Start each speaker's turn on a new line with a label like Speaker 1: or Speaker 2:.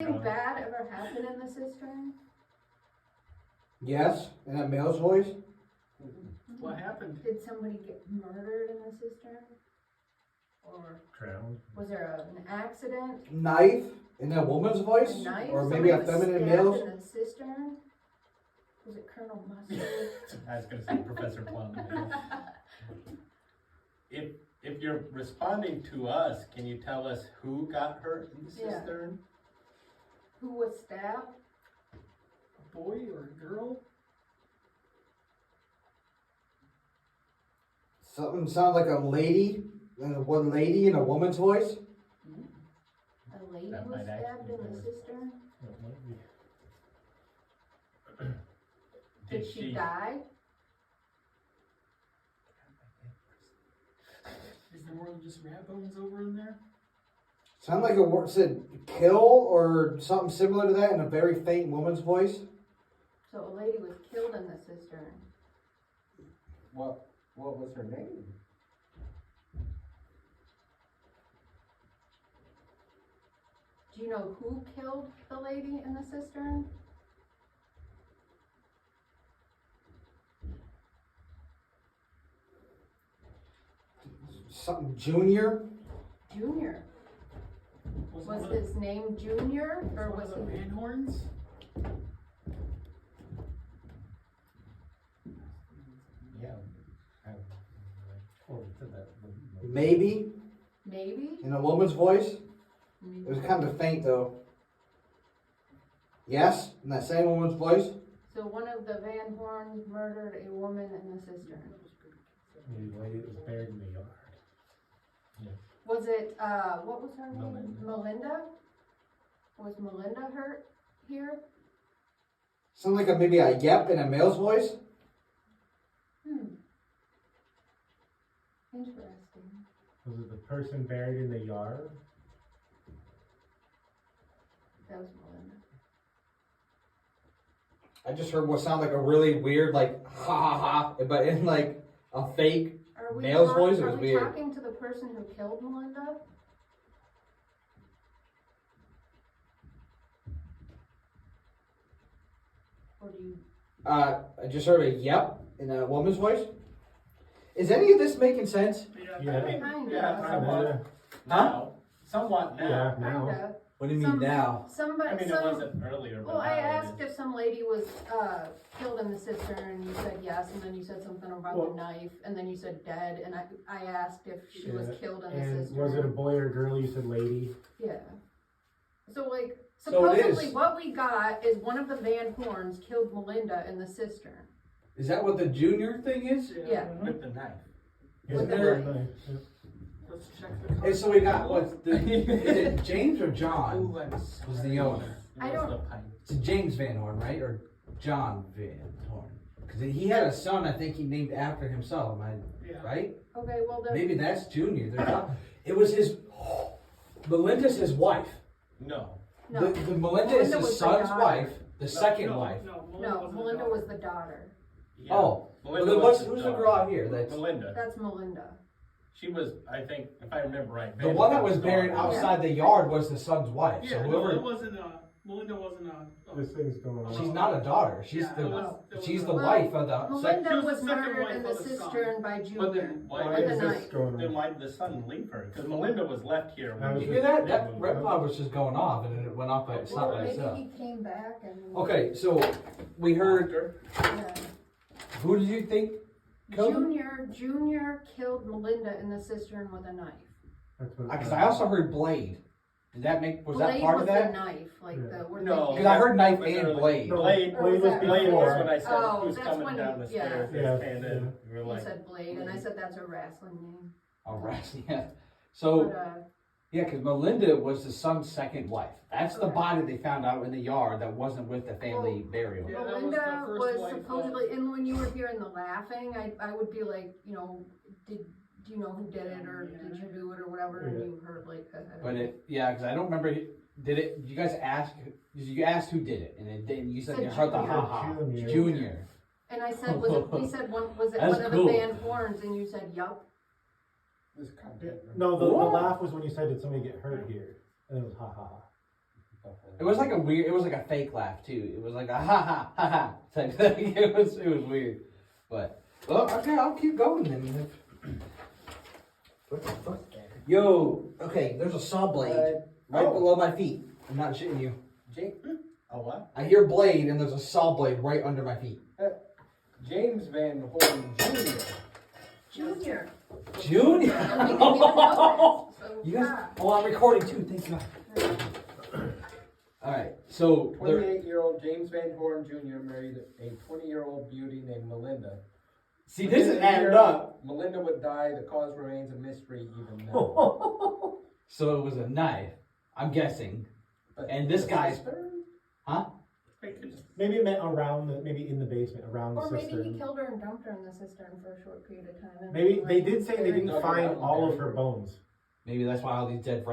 Speaker 1: anything bad ever happen in the cistern?
Speaker 2: Yes, in a male's voice.
Speaker 3: What happened?
Speaker 1: Did somebody get murdered in the cistern? Or
Speaker 4: Drowned.
Speaker 1: was there an accident?
Speaker 2: Knife in a woman's voice,
Speaker 1: A knife?
Speaker 2: or maybe a
Speaker 1: Somebody was
Speaker 2: feminine
Speaker 1: stabbed
Speaker 2: male's.
Speaker 1: in the cistern? Was it Colonel Mustard?
Speaker 3: I was gonna say Professor Plum. If you're responding to us, can you tell us who got hurt in the
Speaker 1: Yeah.
Speaker 3: cistern?
Speaker 1: Who was stabbed?
Speaker 5: A boy or a girl?
Speaker 2: Something sounds like a lady, one lady in a woman's voice.
Speaker 1: A lady
Speaker 3: That
Speaker 1: was
Speaker 3: might
Speaker 1: stabbed
Speaker 3: actually
Speaker 1: in the
Speaker 3: be-
Speaker 1: cistern?
Speaker 4: That might be.
Speaker 1: Did she die?
Speaker 5: Is there more than just rat bones over in there?
Speaker 2: Sound like a word said kill or something similar to that in a very faint woman's voice.
Speaker 1: So a lady was killed in the cistern.
Speaker 6: What was her name?
Speaker 1: Do you know who killed the lady in the cistern?
Speaker 2: Something Junior.
Speaker 1: Junior.
Speaker 5: Was
Speaker 1: Was
Speaker 5: one of
Speaker 1: his name Junior, or
Speaker 5: one
Speaker 1: was
Speaker 5: of the
Speaker 1: he?
Speaker 5: Van Horns?
Speaker 6: Yeah.
Speaker 2: Maybe
Speaker 1: Maybe?
Speaker 2: in a woman's voice. It was kind of faint though. Yes, in that same woman's voice.
Speaker 1: So one of the Van Horns murdered a woman in the cistern.
Speaker 4: The lady that was buried in the yard.
Speaker 1: Was it, what was her name? Malinda? Was Malinda hurt here?
Speaker 2: Sounds like maybe a yep in a male's voice.
Speaker 1: Interesting.
Speaker 4: Was it the person buried in the yard?
Speaker 1: That was Malinda.
Speaker 2: I just heard what sounded like a really weird, like ha ha ha, but in like a fake.
Speaker 1: Are we
Speaker 2: Male's
Speaker 1: talk-
Speaker 2: voice, it was
Speaker 1: Are we
Speaker 2: weird.
Speaker 1: talking to the person who killed Malinda? Or do you?
Speaker 2: I just heard a yep in a woman's voice. Is any of this making sense?
Speaker 4: Yeah.
Speaker 3: I mean,
Speaker 1: Kinda.
Speaker 3: yeah, somewhat.
Speaker 2: Huh?
Speaker 3: Now. Somewhat now.
Speaker 4: Yeah, now.
Speaker 1: Kinda.
Speaker 2: What do you
Speaker 1: Some-
Speaker 2: now?
Speaker 1: Somebody,
Speaker 3: I mean, it
Speaker 1: some,
Speaker 3: wasn't earlier, but
Speaker 1: well, I
Speaker 3: now it
Speaker 1: asked
Speaker 3: is.
Speaker 1: if some lady was, killed in the cistern, and you said yes, and then you said something about
Speaker 4: Well-
Speaker 1: the knife, and then you said dead, and I asked if she was
Speaker 4: Yeah,
Speaker 1: killed in the
Speaker 4: And
Speaker 1: cistern.
Speaker 4: was it a boy or girl? You said lady.
Speaker 1: Yeah. So like,
Speaker 2: So it
Speaker 1: supposedly
Speaker 2: is.
Speaker 1: what we got is one of the Van Horns killed Malinda in the cistern.
Speaker 2: Is that what the Junior thing is?
Speaker 1: Yeah.
Speaker 3: With the knife.
Speaker 2: Is
Speaker 1: With the
Speaker 2: there-
Speaker 1: knife.
Speaker 5: Let's check the
Speaker 2: Hey, so we got what? Is it James or John?
Speaker 3: Ooh, I'm
Speaker 2: Was the owner?
Speaker 3: It
Speaker 1: I
Speaker 3: was
Speaker 1: don't-
Speaker 3: the pipe.
Speaker 2: It's James Van Horn, right? Or John Van Horn? Because he had a son, I think he named after himself. Am I
Speaker 5: Yeah.
Speaker 2: right?
Speaker 1: Okay, well then.
Speaker 2: Maybe that's Junior. It was his. Melinda's his wife.
Speaker 3: No.
Speaker 1: No,
Speaker 2: The Melinda is
Speaker 1: Melinda
Speaker 2: his
Speaker 1: was the
Speaker 2: son's
Speaker 1: daughter.
Speaker 2: wife, the second
Speaker 5: no,
Speaker 2: wife.
Speaker 1: no, Melinda was the daughter.
Speaker 3: Yeah.
Speaker 2: Oh,
Speaker 3: Melinda
Speaker 2: well, then
Speaker 3: was
Speaker 2: who's the
Speaker 3: daughter.
Speaker 2: girl out here? That's
Speaker 3: Melinda.
Speaker 1: That's Melinda.
Speaker 3: She was, I think, if I remember right.
Speaker 2: the one that was
Speaker 3: Vanderbilt's
Speaker 2: buried
Speaker 3: daughter.
Speaker 2: outside the yard was the son's wife.
Speaker 5: Yeah,
Speaker 2: So
Speaker 5: no,
Speaker 2: whoever,
Speaker 5: it wasn't, Melinda wasn't,
Speaker 4: This thing's going on.
Speaker 2: she's not a daughter. She's
Speaker 5: Yeah,
Speaker 2: the
Speaker 5: it was
Speaker 2: she's the
Speaker 5: a-
Speaker 1: Well,
Speaker 2: wife of the.
Speaker 1: Melinda
Speaker 5: She was
Speaker 1: was
Speaker 5: the second
Speaker 1: murdered
Speaker 5: wife
Speaker 1: in the
Speaker 5: of the son.
Speaker 1: cistern by
Speaker 3: But
Speaker 1: Junior.
Speaker 3: then why
Speaker 4: Why
Speaker 1: With
Speaker 4: is
Speaker 1: the
Speaker 4: this
Speaker 1: knife.
Speaker 4: going
Speaker 3: Then
Speaker 4: on?
Speaker 3: why did the son leave her? Because Melinda was left here.
Speaker 4: How
Speaker 3: when
Speaker 4: is
Speaker 2: You
Speaker 3: she-
Speaker 2: hear that?
Speaker 3: they
Speaker 2: That
Speaker 3: moved
Speaker 2: red
Speaker 3: her.
Speaker 2: pod was just going off, and then it went off by itself.
Speaker 1: Well,
Speaker 2: by
Speaker 1: maybe
Speaker 2: itself.
Speaker 1: he came back and.
Speaker 2: Okay, so we heard.
Speaker 1: Yeah.
Speaker 2: Who did you think killed him?
Speaker 1: Junior killed Melinda in the cistern with a knife.
Speaker 4: That's what.
Speaker 2: Because I also heard Blade. Did that make? Was that part of
Speaker 1: the
Speaker 2: that?
Speaker 1: knife, like
Speaker 4: Yeah.
Speaker 1: the. we're
Speaker 3: No.
Speaker 1: thinking-
Speaker 2: Because I heard knife
Speaker 3: Was
Speaker 2: and
Speaker 3: early.
Speaker 2: Blade.
Speaker 4: No.
Speaker 3: Blade.
Speaker 1: Or was that
Speaker 3: Blade
Speaker 4: before?
Speaker 3: was when I said,
Speaker 1: Oh,
Speaker 3: who's
Speaker 1: that's
Speaker 3: coming
Speaker 1: when
Speaker 3: down the
Speaker 1: you- yeah.
Speaker 3: stairs?
Speaker 4: Yeah.
Speaker 3: And then we were
Speaker 1: He
Speaker 3: like,
Speaker 1: said Blade, and I said that's a wrestling name.
Speaker 2: All right, yeah. So
Speaker 1: But,
Speaker 2: yeah, because Melinda was the son's second wife. That's the
Speaker 1: Correct.
Speaker 2: body they found out in the yard that wasn't with the family burial.
Speaker 5: Yeah, that was the
Speaker 1: Melinda
Speaker 5: first
Speaker 1: was
Speaker 5: wife
Speaker 1: supposedly, and when you were hearing the laughing, I would be like, you know, do you know who did it, or did you do it, or whatever, and
Speaker 4: Yeah.
Speaker 1: you heard like.
Speaker 2: But because I don't remember. Did it? You guys ask? You asked who did it, and then you said
Speaker 1: Said
Speaker 2: you heard the
Speaker 1: Junior.
Speaker 2: ha ha.
Speaker 4: Junior.
Speaker 2: Junior.
Speaker 1: And I said, we said was it
Speaker 2: That's
Speaker 1: one of
Speaker 2: cool.
Speaker 1: the Van Horns, and you said, yup.
Speaker 6: This kind of different.
Speaker 4: No, the
Speaker 2: What?
Speaker 4: laugh was when you said, "Did somebody get hurt here?" And it was ha ha ha.
Speaker 2: It was like a weird. It was like a fake laugh too. It was like a ha ha ha ha type thing. It was weird, but well, okay, I'll keep going then. What the fuck? Yo, okay, there's a saw blade right
Speaker 6: oh.
Speaker 2: below my feet. I'm not shitting you.
Speaker 3: Oh, what?
Speaker 2: I hear blade and there's a saw blade right under my feet.
Speaker 6: James Van Horn Jr.
Speaker 1: Junior.
Speaker 2: Junior.
Speaker 1: And we didn't even know that, so,
Speaker 2: You guys.
Speaker 1: yeah.
Speaker 2: Oh, I'm recording too. Thank God. All right, so there,
Speaker 6: 28-year-old James Van Horn Jr. married a 20-year-old beauty named Malinda.
Speaker 2: see, this is
Speaker 6: Within a
Speaker 2: adding
Speaker 6: year,
Speaker 2: up.
Speaker 6: Melinda would die. The cause remains a mystery even now.
Speaker 2: So it was a knife. I'm guessing.
Speaker 6: But
Speaker 2: And this
Speaker 6: the
Speaker 2: guy's-
Speaker 6: sister?
Speaker 5: They could just,
Speaker 4: Maybe it meant around the, maybe in the basement, around the
Speaker 1: Or maybe he
Speaker 4: cistern.
Speaker 1: killed her and dumped her in the cistern for a short period of time. and
Speaker 4: Maybe
Speaker 1: then,
Speaker 4: they
Speaker 1: like,
Speaker 4: did say they
Speaker 1: buried
Speaker 4: didn't
Speaker 6: Dug her
Speaker 4: find
Speaker 6: out and
Speaker 4: all of
Speaker 6: buried
Speaker 4: her
Speaker 6: her.
Speaker 4: bones.
Speaker 2: Maybe that's why all these dead